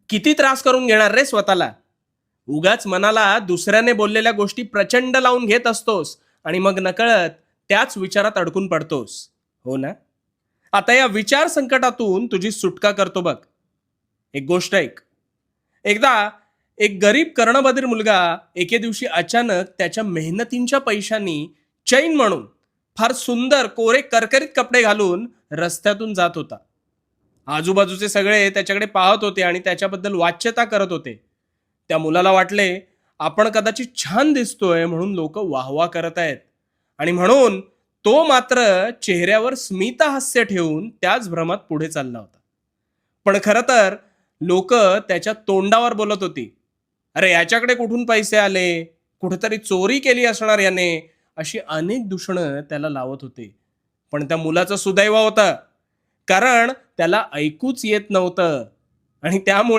किती त्रास करून घेणार रे स्वतःला? उगाच मनाला दुसऱ्याने बोललेल्या गोष्टी प्रचंड लावून घेत असतोस आणि मग नकळत त्याच विचारात अडकून पडतोस. हो ना? आता या विचार संकटातून तुझी सुटका करतो बघ. एक गोष्ट ऐक. एकदा एक गरीब कर्णबधीर मुलगा एके दिवशी अचानक त्याच्या मेहनतींच्या पैशांनी चैन म्हणून फार सुंदर कोरे करकरीत कपडे घालून रस्त्यातून जात होता. आजूबाजूचे सगळे त्याच्याकडे पाहत होते आणि त्याच्याबद्दल वाच्यता करत होते. त्या मुलाला वाटले आपण कदाचित छान दिसतोय म्हणून लोक वाहवा करत आहेत, आणि म्हणून तो मात्र चेहऱ्यावर स्मितहास्य ठेवून त्याच भ्रमात पुढे चालला होता. पण खरं तर लोक त्याच्या तोंडावर बोलत होती, अरे याच्याकडे कुठून पैसे आले, कुठेतरी चोरी केली असणार याने, अशी अनेक दूषणं त्याला लावत होते. पण त्या मुलाचं सुदैव होतं, कारण त्याला ऐकूच येत नव्हतं आणि त्यामुळे